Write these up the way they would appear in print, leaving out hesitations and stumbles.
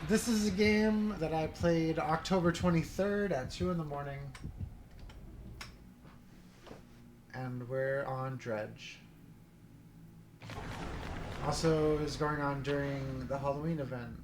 This is a game that I played October 23rd at 2 in the morning. And we're on Dredge. Also is going on during the Halloween event.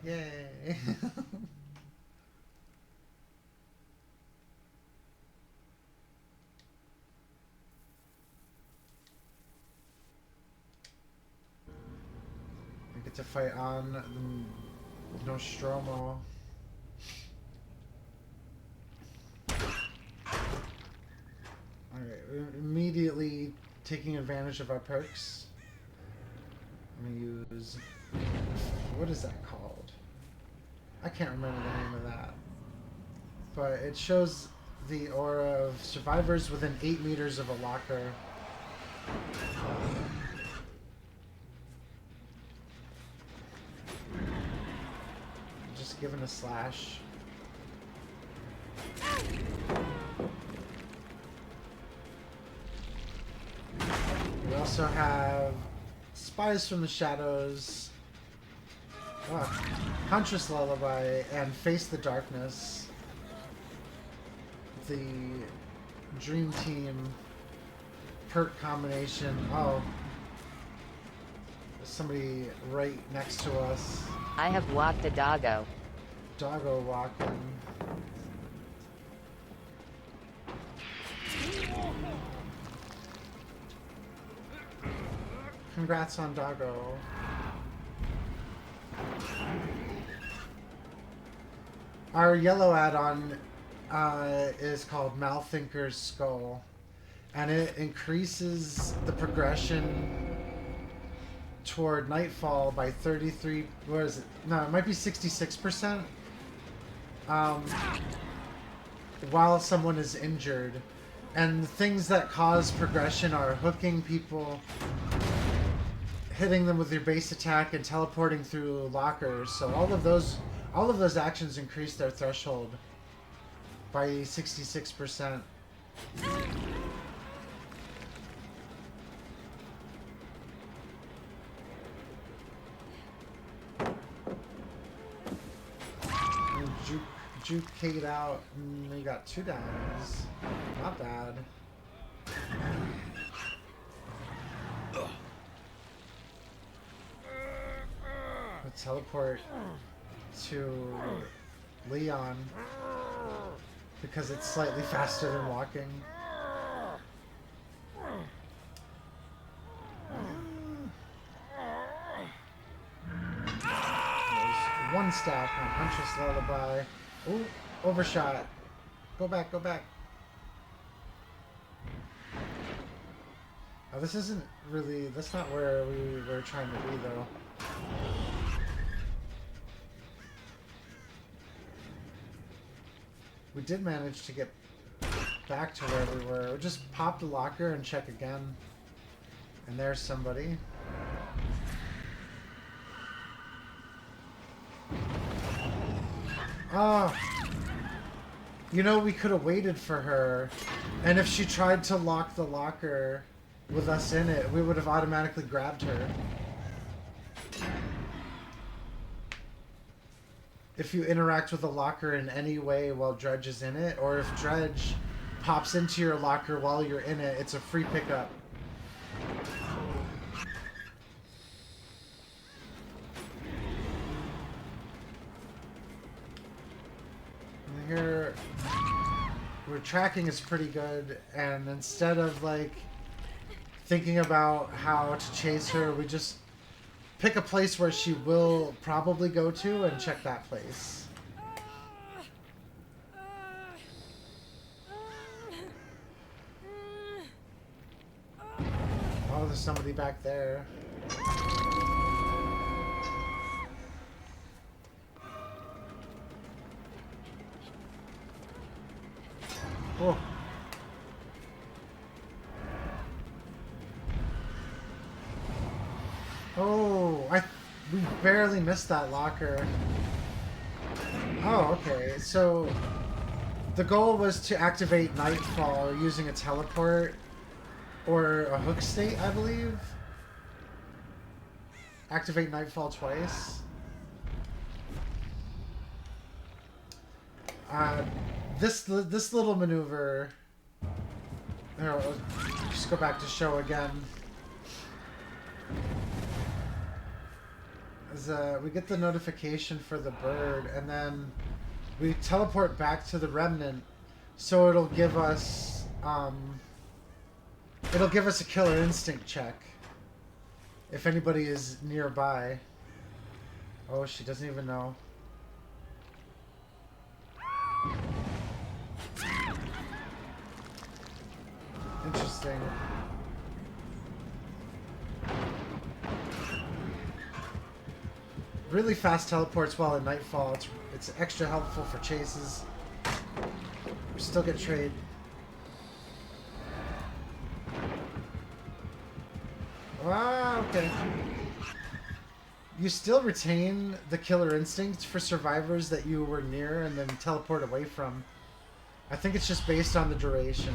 Yay! I get to fight on the Nostromo. Alright, we're immediately taking advantage of our perks. I'm gonna use... What is that called? I can't remember the name of that. But it shows the aura of survivors within 8 meters of a locker. Just giving a slash. We also have Spies from the Shadows, Huntress Lullaby, and Face the Darkness. The Dream Team perk combination. Oh, there's somebody right next to us. I have walked a doggo. Doggo walking. Congrats on Doggo. Our yellow add-on is called Malthinker's Skull, and it increases the progression toward Nightfall by 33. What is it? No, it might be 66%. While someone is injured, and the things that cause progression are hooking people, hitting them with your base attack, and teleporting through lockers. So all of those actions increase their threshold by 66%. Juke Kate out, and we got 2 downs. Not bad. Let's teleport to Leon because it's slightly faster than walking. There's 1 stack on Huntress Lullaby. Ooh, overshot. Go back, go back. Oh, this isn't really... That's not where we were trying to be, though. We did manage to get back to where we were. We just popped a locker and check again. And there's somebody. Oh. You know, we could have waited for her. And if she tried to lock the locker with us in it, we would have automatically grabbed her. If you interact with a locker in any way while Dredge is in it, or if Dredge pops into your locker while you're in it, it's a free pickup. And here, we're tracking is pretty good, and instead of like thinking about how to chase her, we just pick a place where she will probably go to and check that place. Oh, there's somebody back there. Oh. Oh, we barely missed that locker. Oh, okay. So the goal was to activate Nightfall using a teleport or a hook state, I believe. activate Nightfall twice. This little maneuver. Here, I'll just go back to show again. As we get the notification for the bird, and then we teleport back to the remnant, so it'll give us a killer instinct check if anybody is nearby. Oh, she doesn't even know. Interesting. Really fast teleports while in Nightfall. It's extra helpful for chases. We still get trade. Ah, okay. You still retain the killer instinct for survivors that you were near and then teleport away from. I think it's just based on the duration.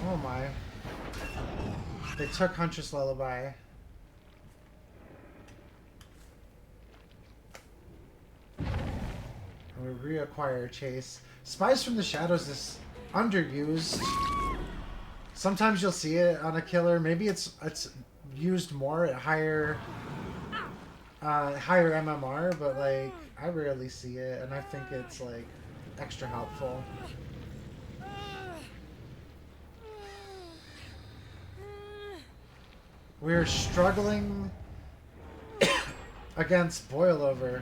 Oh my. They took Huntress Lullaby. And we reacquire Chase. Spies from the Shadows is underused. Sometimes you'll see it on a killer. Maybe it's used more at higher MMR, but like I rarely see it, and I think it's like extra helpful. We're struggling against Boilover.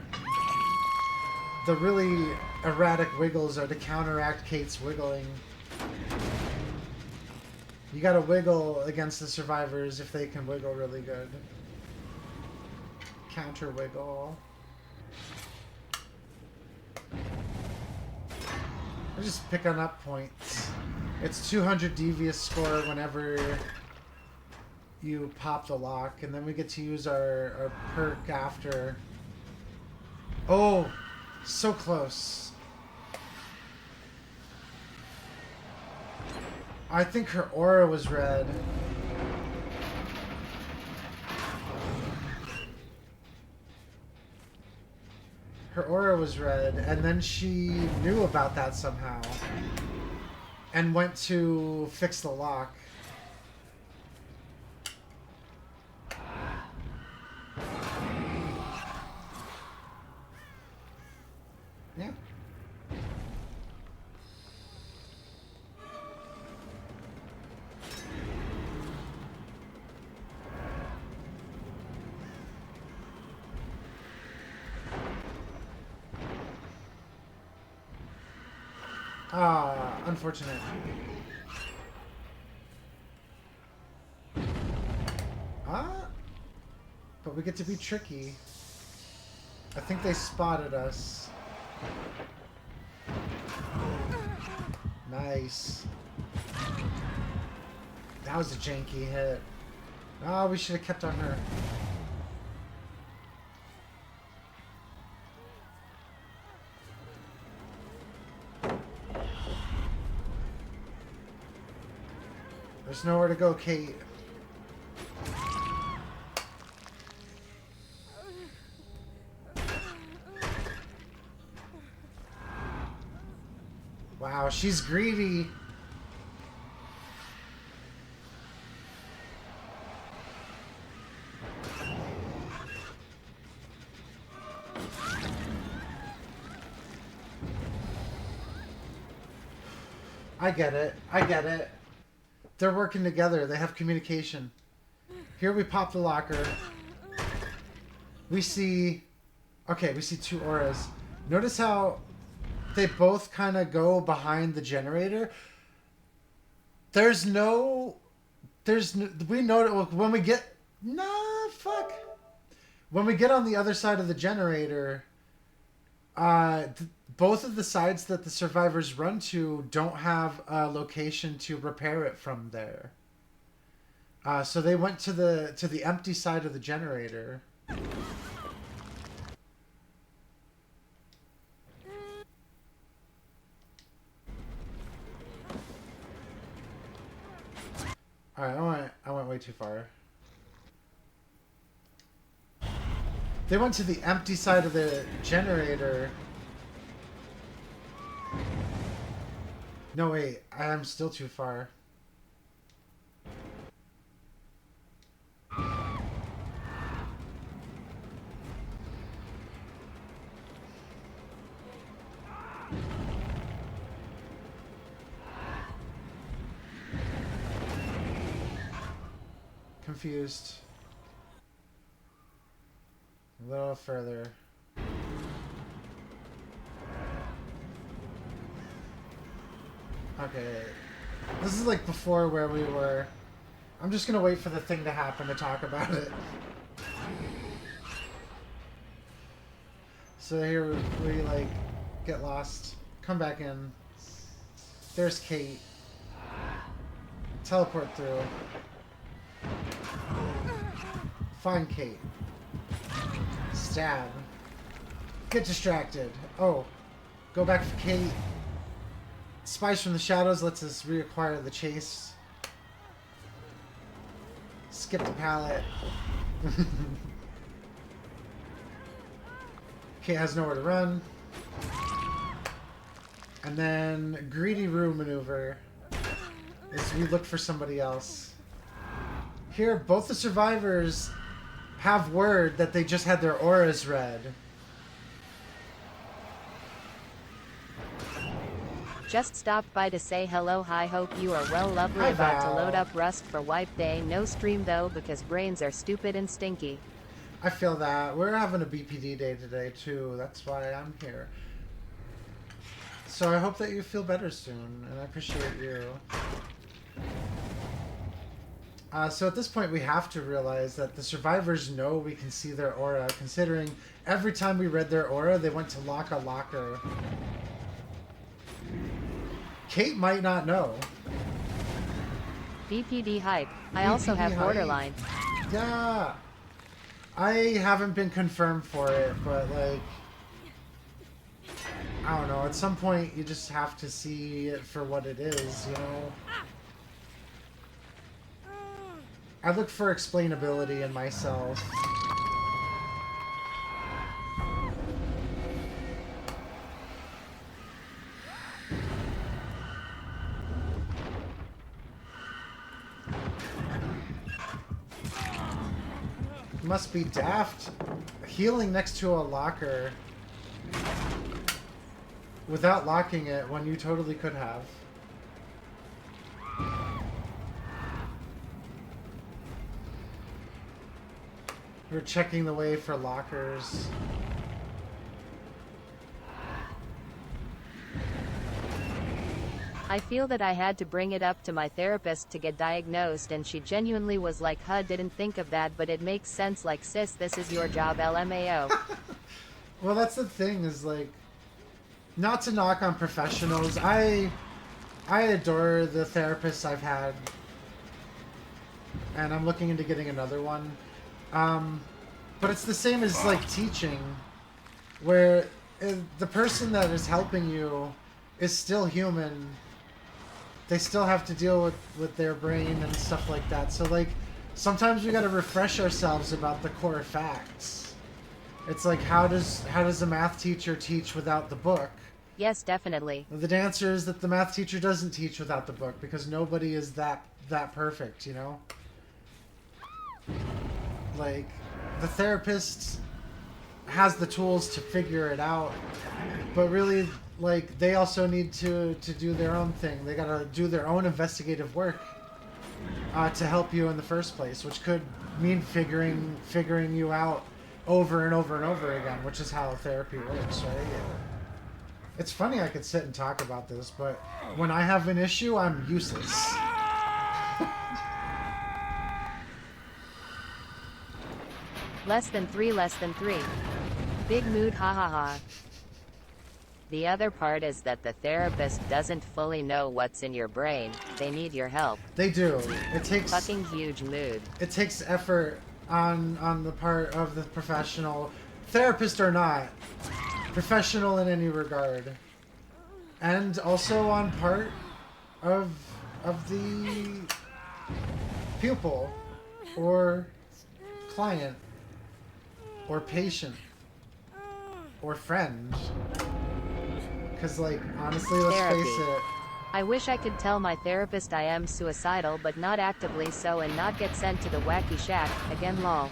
The really erratic wiggles are to counteract Kate's wiggling. You gotta wiggle against the survivors if they can wiggle really good. Counter wiggle. I'm just picking up points. It's 200 devious score whenever you pop the lock, and then we get to use our perk after. Oh, so close. I think her aura was red. Her aura was red, and then she knew about that somehow and went to fix the lock. Yeah. Ah, unfortunate. Ah, but we get to be tricky. I think they spotted us. Nice. That was a janky hit. Oh, we should have kept on her. There's nowhere to go, Kate. Wow, she's greedy. I get it. I get it. They're working together. They have communication. Here we pop the locker. We see... Okay, we see two auras. Notice how they both kind of go behind the generator. There's no... We know... When we get... Nah, fuck. When we get on the other side of the generator... both of the sides that the survivors run to don't have a location to repair it from there. So they went to the empty side of the generator. All right, I went way too far. They went to the empty side of the generator. No, wait. I am still too far. Confused. A little further. Okay. This is like before where we were. I'm just gonna wait for the thing to happen to talk about it. So here we like get lost. Come back in. There's Kate. Teleport through. Find Kate. Stab. Get distracted. Oh. Go back for Kate. Spies from the shadows lets us reacquire the chase. Skip the pallet. Kate has nowhere to run. And then greedy room maneuver is we look for somebody else. Here, both the survivors have word that they just had their auras read. Just stopped by to say hello. Hi, hope you are well. Lovely. Hi, About to Val. load up Rust for wipe day. No stream though because brains are stupid and stinky. I feel that. We're having a BPD day today too. That's why I'm here. So I hope that you feel better soon, and I appreciate you. So at this point we have to realize that the survivors know we can see their aura, considering every time we read their aura they went to lock a locker. Kate might not know. BPD hype. I also have BPD hype. borderline. Yeah. I haven't been confirmed for it, but like, I don't know, at some point you just have to see it for what it is, you know? I look for explainability in myself. Must be daft healing next to a locker without locking it when you totally could have. We're checking the way for lockers. I feel that I had to bring it up to my therapist to get diagnosed and she genuinely was like, huh, didn't think of that, but it makes sense, like, sis, this is your job, LMAO. Well, that's the thing, is like, not to knock on professionals. I adore the therapists I've had, and I'm looking into getting another one. But it's the same as like teaching, where the person that is helping you is still human. They still have to deal with their brain and stuff like that. So like, sometimes we gotta refresh ourselves about the core facts. It's like, how does a math teacher teach without the book? Yes, definitely. The answer is that the math teacher doesn't teach without the book, because nobody is that perfect, you know? Like, the therapist has the tools to figure it out, but really, like, they also need to do their own thing. They gotta do their own investigative work to help you in the first place, which could mean figuring you out over and over and over again, which is how therapy works, right? It's funny I could sit and talk about this, but when I have an issue, I'm useless. Less than 3, less than 3. Big mood, ha ha ha. The other part is that the therapist doesn't fully know what's in your brain. They need your help. They do. It takes Fucking huge mood. It takes effort on the part of the professional, therapist or not, professional in any regard, and also on part of the pupil. or client or patient or friend. Because, like, honestly, let's Therapy. face it. I wish I could tell my therapist I am suicidal but not actively so and not get sent to the wacky shack. Again lol.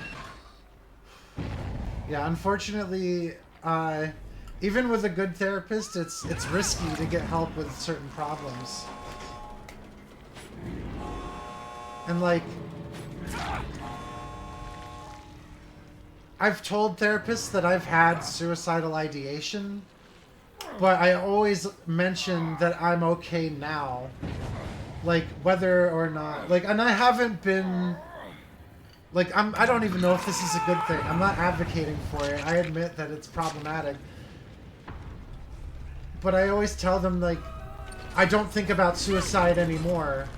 Yeah, unfortunately, even with a good therapist, it's risky to get help with certain problems. And, like, I've told therapists that I've had suicidal ideation, but I always mention that I'm okay now. Like, whether or not... Like, and I haven't been... Like, I don't even know if this is a good thing. I'm not advocating for it. I admit that it's problematic. But I always tell them, like, I don't think about suicide anymore.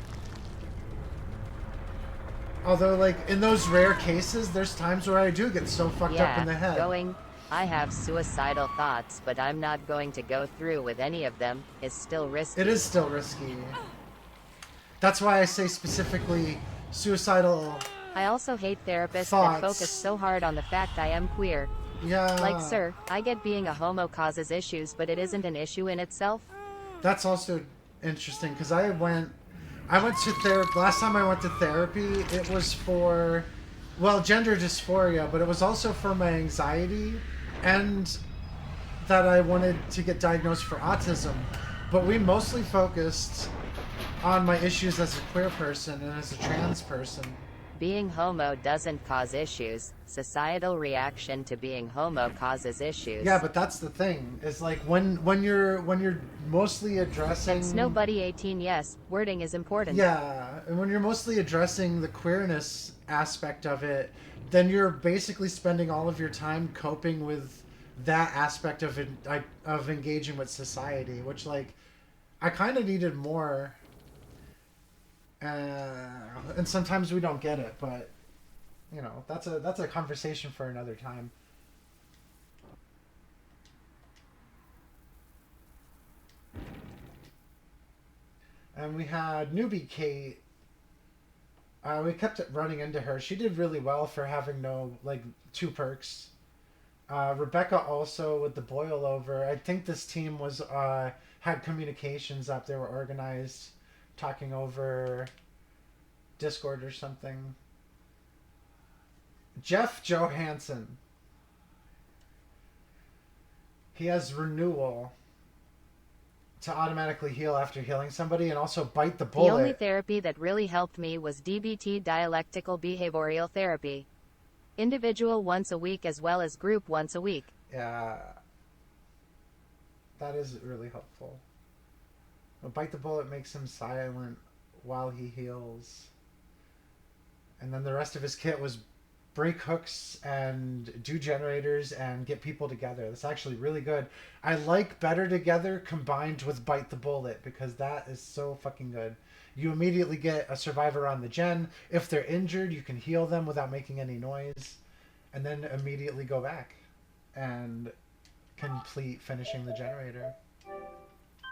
Although, like, in those rare cases, there's times where I do get so fucked up in the head. I have suicidal thoughts, but I'm not going to go through with any of them, is still risky. It is still risky. That's why I say specifically suicidal I also hate therapists thoughts. that focus so hard on the fact I am queer. Yeah. Like, sir, I get being a homo causes issues, but it isn't an issue in itself. That's also interesting, because I went to therapy. Last time I went to therapy, it was for, well, gender dysphoria, but it was also for my anxiety and that I wanted to get diagnosed for autism. But we mostly focused on my issues as a queer person and as a trans person. Being homo doesn't cause issues. Societal reaction to being homo causes issues. Yeah, but that's the thing. Is like when you're mostly addressing. It's nobody 18. Yes, wording is important. Yeah, and when you're mostly addressing the queerness aspect of it, then you're basically spending all of your time coping with that aspect of engaging with society, which, like, I kind of needed more. And sometimes we don't get it, but you know, that's a conversation for another time. And we had newbie Kate. We kept running into her. She did really well for having no, like, 2 perks. Rebecca also with the boil over. I think this team was had communications up. They were organized, talking over Discord or something. Jeff Johansson. He has renewal to automatically heal after healing somebody, and also bite the bullet. The only therapy that really helped me was DBT, dialectical behavioral therapy. Individual once a week as well as group once a week. Yeah. That is really helpful. But bite the bullet makes him silent while he heals. And then the rest of his kit was break hooks and do generators and get people together. That's actually really good. I like Better Together combined with Bite the Bullet, because that is so fucking good. You immediately get a survivor on the gen. If they're injured, you can heal them without making any noise, and then immediately go back and complete finishing the generator.